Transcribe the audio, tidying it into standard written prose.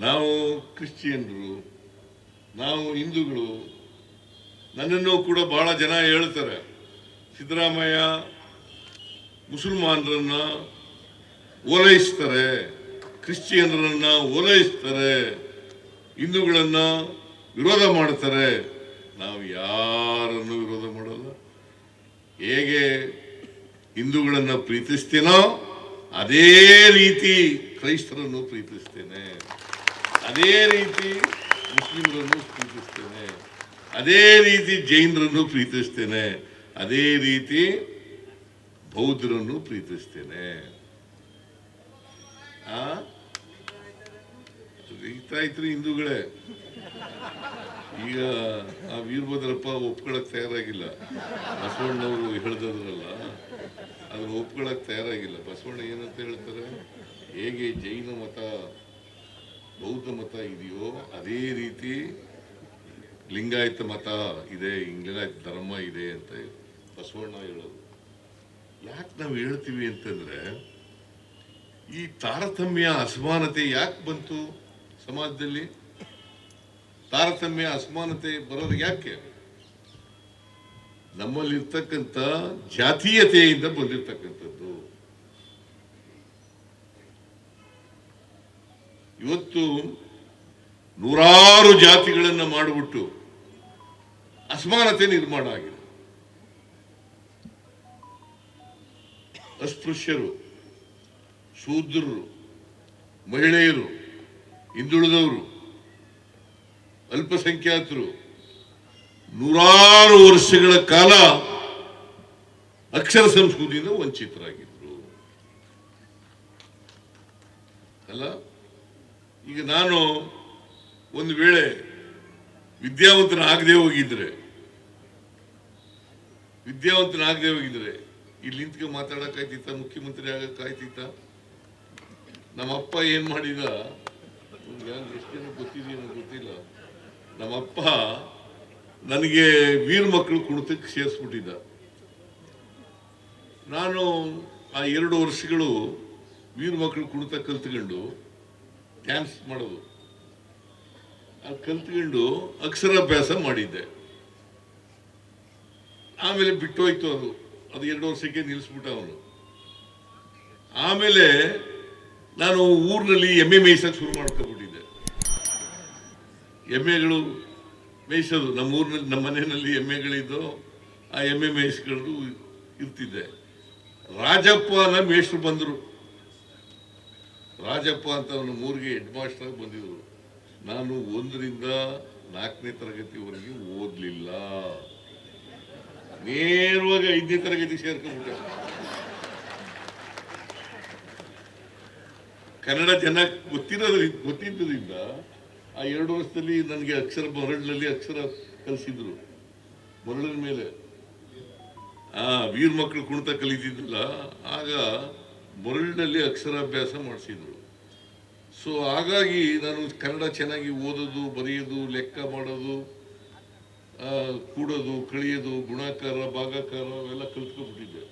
ನಾವು ಕ್ರಿಶ್ಚಿಯನ್ರು, ನಾವು ಹಿಂದೂಗಳು. ನನ್ನನ್ನು ಕೂಡ ಬಹಳ ಜನ ಹೇಳ್ತಾರೆ, ಸಿದ್ದರಾಮಯ್ಯ ಮುಸಲ್ಮಾನರನ್ನ ಓಲೈಸ್ತಾರೆ, ಕ್ರಿಶ್ಚಿಯನ್ರನ್ನ ಓಲೈಸ್ತಾರೆ, ಹಿಂದೂಗಳನ್ನ ವಿರೋಧ ಮಾಡ್ತಾರೆ. ನಾವು ಯಾರನ್ನು ವಿರೋಧ ಮಾಡಲ್ಲ. ಹೇಗೆ ಹಿಂದೂಗಳನ್ನು ಪ್ರೀತಿಸ್ತೇನೋ ಅದೇ ರೀತಿ ಕ್ರೈಸ್ತರನ್ನು ಪ್ರೀತಿಸ್ತೇನೆ, ಅದೇ ರೀತಿ ಮುಸ್ಲಿಮರನ್ನು ಪ್ರೀತಿಸ್ತೇನೆ, ಅದೇ ರೀತಿ ಜೈನರನ್ನು ಪ್ರೀತಿಸ್ತೇನೆ, ಅದೇ ರೀತಿ ಬೌದ್ಧರನ್ನು ಪ್ರೀತಿಸ್ತೇನೆ. ರೈತರು ಹಿಂದೂಗಳೇ. ಈಗ ಆ ವೀರಭದ್ರಪ್ಪ ಒಪ್ಕೊಳಕ್ ತಯಾರಾಗಿಲ್ಲ. ಬಸವಣ್ಣವರು ಹೇಳ್ದದ್ರಲ್ಲ, ಅದನ್ನ ಒಪ್ಕೊಳಕ್ ತಯಾರಾಗಿಲ್ಲ. ಬಸವಣ್ಣ ಏನಂತ ಹೇಳ್ತಾರೆ, ಹೇಗೆ ಜೈನ ಮತ ಬೌದ್ಧ ಮತ ಇದೆಯೋ ಅದೇ ರೀತಿ ಲಿಂಗಾಯತ ಮತ ಇದೆ, ಲಿಂಗಾಯತ ಧರ್ಮ ಇದೆ ಅಂತ ಬಸವಣ್ಣ ಹೇಳೋದು. ಯಾಕೆ ನಾವು ಹೇಳ್ತೀವಿ ಅಂತಂದ್ರೆ, ಈ ತಾರತಮ್ಯ ಅಸಮಾನತೆ ಯಾಕೆ ಬಂತು ಸಮಾಜದಲ್ಲಿ? ತಾರತಮ್ಯ ಅಸಮಾನತೆ ಬರೋದು ಯಾಕೆ? ನಮ್ಮಲ್ಲಿರ್ತಕ್ಕಂಥ ಜಾತೀಯತೆಯಿಂದ ಬಂದಿರತಕ್ಕಂಥದ್ದು. ಇವತ್ತು ನೂರಾರು ಜಾತಿಗಳನ್ನ ಮಾಡಿಬಿಟ್ಟು ಅಸಮಾನತೆ ನಿರ್ಮಾಣ ಆಗಿದೆ. ಅಸ್ಪೃಶ್ಯರು, ಶೂದ್ರರು, ಮಹಿಳೆಯರು, ಹಿಂದುಳಿದವರು, ಅಲ್ಪಸಂಖ್ಯಾತರು ನೂರಾರು ವರ್ಷಗಳ ಕಾಲ ಅಕ್ಷರ ಸಂಸ್ಕೃತಿಯಿಂದ ವಂಚಿತರಾಗಿದ್ರು ಅಲ್ಲ. ಈಗ ನಾನು ಒಂದು ವೇಳೆ ವಿದ್ಯಾವಂತನಾಗದೆ ಹೋಗಿದ್ರೆ ಇಲ್ಲಿ ನಿಂತ್ಕೊಂಡು ಮಾತಾಡಕ್ಕಾಯ್ತಿತ್ತ? ಮುಖ್ಯಮಂತ್ರಿ ಆಗಕ್ಕಾಯ್ತಿತ್ತ? ನಮ್ಮಪ್ಪ ಏನ್ ಮಾಡಿದ, ಎಷ್ಟು ಜನ ಗೊತ್ತಿದೆಯೋ ಗೊತ್ತಿಲ್ಲ, ನಮ್ಮಪ್ಪ ನನಗೆ ವೀರ ಮಕ್ಕಳು ಕುಣಿತಕ್ಕೆ ಸೇರಿಸ್ಬಿಟ್ಟಿದ್ದ. ನಾನು ಆ 2 ವರ್ಷಗಳು ವೀರ ಮಕ್ಕಳು ಕುಣಿತ ಕಲ್ತ್ಕೊಂಡು ಡ್ಯಾನ್ಸ್ ಮಾಡೋದು, ಅದು ಕಲ್ತ್ಕೊಂಡು ಅಕ್ಷರಾಭ್ಯಾಸ ಮಾಡಿದ್ದೆ. ಆಮೇಲೆ ಬಿಟ್ಟೋಯ್ತು ಅದು 2 ವರ್ಷಕ್ಕೆ ನಿಲ್ಲಿಸ್ಬಿಟ್ಟ ಅವನು. ಆಮೇಲೆ ನಾನು ಊರಿನಲ್ಲಿ ಎಮ್ಮೆ ಮೇಯಿಸಕ್ಕೆ ಶುರು ಮಾಡ್ಕೊಂಡ್ಬಿಟ್ಟಿದ್ದೆ. ಎಮ್ಮೆಗಳು ಮೇಯಿಸೋದು ನಮ್ಮ ಊರಿನಲ್ಲಿ, ನಮ್ಮ ಮನೆಯಲ್ಲಿ ಎಮ್ಮೆಗಳಿದ್ದು, ಆ ಎಮ್ಮೆ ಮೇಯಿಸ್ಕೊಂಡು ಇರ್ತಿದ್ದೆ. ರಾಜಪ್ಪನ ಮೇಷ್ಟ್ರು ಬಂದರು. ರಾಜಪ್ಪ ಅಂತ ನಮ್ಮ ಊರಿಗೆ ಹೆಡ್ ಮಾಸ್ಟರ್ ಆಗಿ ಬಂದಿದ್ರು. ನಾನು 1ರಿಂದ 4ನೇ ತರಗತಿವರೆಗೆ ಓದಲಿಲ್ಲ, ನೇರವಾಗಿ 5ನೇ ತರಗತಿ ಸೇರ್ಕೊಂಡ್ಬಿಟ್ಟೆ. ಕನ್ನಡ ಚೆನ್ನಾಗಿ ಗೊತ್ತಿದ್ದರಿಂದ ಆ 2 ವರ್ಷದಲ್ಲಿ ನನಗೆ ಅಕ್ಷರ ಮರಳಿನಲ್ಲಿ ಅಕ್ಷರ ಕಲಿಸಿದ್ರು. ಮರಳಿನ ಮೇಲೆ ವೀರ ಮಕ್ಕಳು ಕುಣಿತ ಕಲಿತಿದ್ದಿಲ್ಲ, ಆಗ ಮರಳಿನಲ್ಲಿ ಅಕ್ಷರಾಭ್ಯಾಸ ಮಾಡಿಸಿದ್ರು. ಸೊ ಹಾಗಾಗಿ ನಾನು ಕನ್ನಡ ಚೆನ್ನಾಗಿ ಓದೋದು, ಬರೆಯೋದು, ಲೆಕ್ಕ ಮಾಡೋದು, ಕೂಡೋದು, ಕಳಿಯೋದು, ಗುಣಾಕಾರ, ಭಾಗಾಕಾರ ಅವೆಲ್ಲ ಕಲ್ತ್ಕೊಂಡ್ಬಿಟ್ಟಿದ್ದೆ.